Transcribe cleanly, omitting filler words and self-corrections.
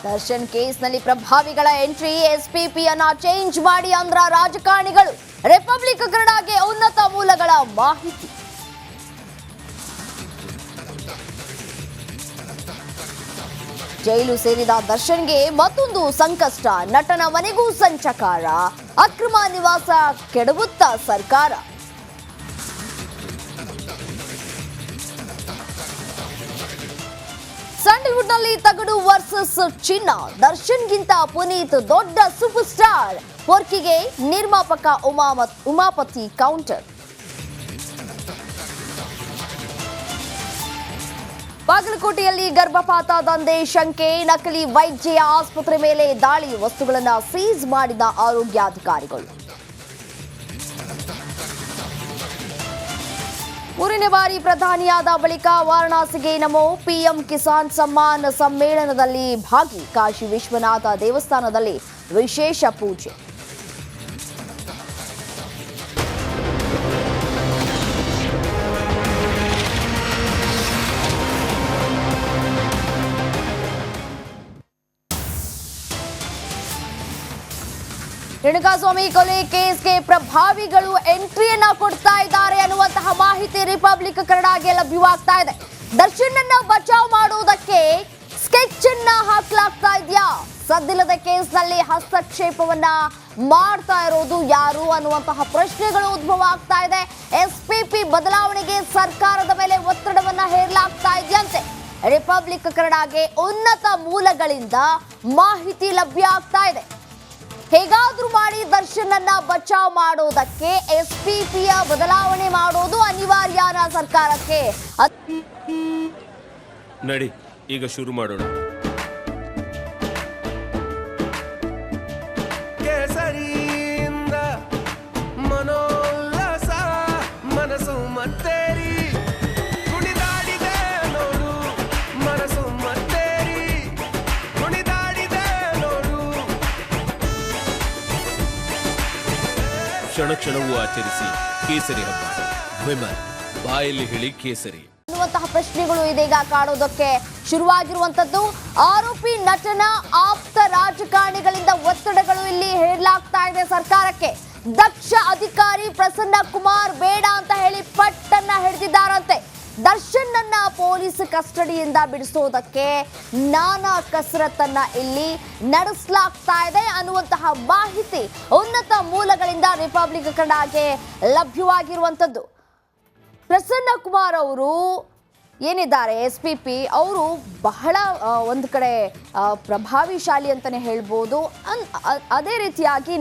ದರ್ಶನ್ ಕೇಸ್ನಲ್ಲಿ ಪ್ರಭಾವಿಗಳ entry, ಎಸ್ಪಿಪಿಯನ್ನ change ಮಾಡಿ ಅಂದ್ರ ರಾಜಕಾರಣಿಗಳು. ರಿಪಬ್ಲಿಕ್ ಕನ್ನಡಗೆ ಉನ್ನತ ಮೂಲಗಳ ಮಾಹಿತಿ. ಜೈಲು ಸೇರಿದ ದರ್ಶನ್ಗೆ ಮತ್ತೊಂದು ಸಂಕಷ್ಟ, ನಟನ ಮನೆಗೂ ಸಂಚಕಾರ. ಅಕ್ರಮ ನಿವಾಸ ಕೆಡವುತ್ತಾ ಸರ್ಕಾರ. ಸ್ಯಾಂಡಲ್ವುಡ್ನಲ್ಲಿ ತಗಡು ವರ್ಸಸ್ ಚಿನ್ನ, ದರ್ಶನ್ಗಿಂತ ಪುನೀತ್ ದೊಡ್ಡ ಸೂಪರ್ ಸ್ಟಾರ್. ಪೊರ್ಕಿಗೆ ನಿರ್ಮಾಪಕ ಉಮಾಪತಿ ಕೌಂಟರ್. ಬಾಗಲಕೋಟೆಯಲ್ಲಿ ಗರ್ಭಪಾತ ದಂಧೆ ಶಂಕೆ, ನಕಲಿ ವೈದ್ಯೆಯ ಆಸ್ಪತ್ರೆ ಮೇಲೆ ದಾಳಿ, ವಸ್ತುಗಳನ್ನು ಸೀಸ್ ಮಾಡಿದ ಆರೋಗ್ಯಾಧಿಕಾರಿಗಳು. ಮೂರನೇ ಬಾರಿ ಪ್ರಧಾನಿಯಾದ ಬಳಿಕ ವಾರಣಾಸಿಗೆ ನಮೋ, ಪಿಎಂ ಕಿಸಾನ್ ಸಮ್ಮಾನ್ ಸಮ್ಮೇಳನದಲ್ಲಿ ಭಾಗಿ. ಕಾಶಿ ವಿಶ್ವನಾಥ ದೇವಸ್ಥಾನದಲ್ಲಿ ವಿಶೇಷ ಪೂಜೆ. ರೇಣುಕಾಸ್ವಾಮಿ ಕೊಲೆ ಕೇಸ್ಗೆ ಪ್ರಭಾವಿಗಳು ಎಂಟ್ರಿಯನ್ನ ಕೊಡ್ತಾ ಇದ್ದಾರೆ ಅನ್ನುವಂತಹ ಮಾಹಿತಿ ರಿಪಬ್ಲಿಕ್ ಕನ್ನಡಗೆ ಲಭ್ಯವಾಗ್ತಾ ಇದೆ. ದರ್ಶನ್ ಅನ್ನ ಬಚಾವ್ ಮಾಡುವುದಕ್ಕೆ ಸ್ಕೆಚ್ ಅನ್ನ ಹಾಕಲಾಗ್ತಾ ಇದೆಯಾ? ಸದ್ದಿಲ್ಲದ ಕೇಸ್ನಲ್ಲಿ ಹಸ್ತಕ್ಷೇಪವನ್ನ ಮಾಡ್ತಾ ಇರೋದು ಯಾರು ಅನ್ನುವಂತಹ ಪ್ರಶ್ನೆಗಳು ಉದ್ಭವ ಆಗ್ತಾ ಇದೆ. ಎಸ್ಪಿಪಿ ಬದಲಾವಣೆಗೆ ಸರ್ಕಾರದ ಮೇಲೆ ಒತ್ತಡವನ್ನ ಹೇರಲಾಗ್ತಾ ಇದೆಯಂತೆ. ರಿಪಬ್ಲಿಕ್ ಕನ್ನಡಗೆ ಉನ್ನತ ಮೂಲಗಳಿಂದ ಮಾಹಿತಿ ಲಭ್ಯ ಆಗ್ತಾ ಇದೆ. ಹೇಗಾದ್ರೂ ಮಾಡಿ ದರ್ಶನ್ ಅನ್ನ ಬಚಾವ್ ಮಾಡೋದಕ್ಕೆ ಎಸ್ಪಿಪಿಯ ಬದಲಾವಣೆ ಮಾಡೋದು ಅನಿವಾರ್ಯನ ಸರ್ಕಾರಕ್ಕೆ. ನಡಿ ಈಗ ಶುರು ಮಾಡೋಣ. ಕೇಸರಿಯಿಂದ ಮನೋಲ್ಲಾಸ ಮನಸ್ಸು ಮತ್ತೇರಿ ಕುಣಿದಾಡಿದೆ ನೋಡು, ಮನಸ್ಸು ಮತ್ತೇರಿ ಕುಣಿದಾಡಿದೆ ನೋಡು. ಕ್ಷಣ ಕ್ಷಣವೂ ಆಚರಿಸಿ ಕೇಸರಿ ಹಬ್ಬ. ವಿಮಲ್ ಬಾಯಲ್ಲಿ ಹೇಳಿ ಕೇಸರಿ ಅನ್ನುವಂತಹ ಪ್ರಶ್ನೆಗಳು ಇದೀಗ ಕಾಣೋದಕ್ಕೆ ಶುರುವಾಗಿರುವಂತದ್ದು. ಆರೋಪಿ ನಟನ ಆಪ್ತ ರಾಜಕಾರಣಿಗಳಿಂದ ಒತ್ತಡಗಳು ಇಲ್ಲಿ ಹೇರಲಾಗ್ತಾ ಇದೆ ಸರ್ಕಾರಕ್ಕೆ. ದಕ್ಷ ಅಧಿಕಾರಿ ಪ್ರಸನ್ನ ಕುಮಾರ್ ಬೇಡ ಅಂತ ಹೇಳಿ ಪಟ್ಟನ್ನ ಹಿಡಿದಿದ್ದಾರಂತೆ. ದರ್ಶನ್ ಅನ್ನ ಪೊಲೀಸ್ ಕಸ್ಟಡಿಯಿಂದ ಬಿಡಿಸೋದಕ್ಕೆ ನಾನಾ ಕಸರತ್ತನ್ನ ಇಲ್ಲಿ ನಡೆಸಲಾಗ್ತಾ ಇದೆ ಅನ್ನುವಂತಹ ಮಾಹಿತಿ ಉನ್ನತ ಮೂಲಗಳಿಂದ ರಿಪಬ್ಲಿಕ್ ಕನ್ನಡಗೆ ಲಭ್ಯವಾಗಿರುವಂತದ್ದು. ಪ್ರಸನ್ನ ಕುಮಾರ್ ಅವರು ಏನಿದ್ದಾರೆ ಎಸ್ಪಿಪಿ, ಅವರು ಬಹಳ ಒಂದು ಕಡೆ ಪ್ರಭಾವಿಶಾಲಿ ಅಂತಾನೆ ಹೇಳ್ಬೋದು. ಅದೇ ರೀತಿಯಾಗಿ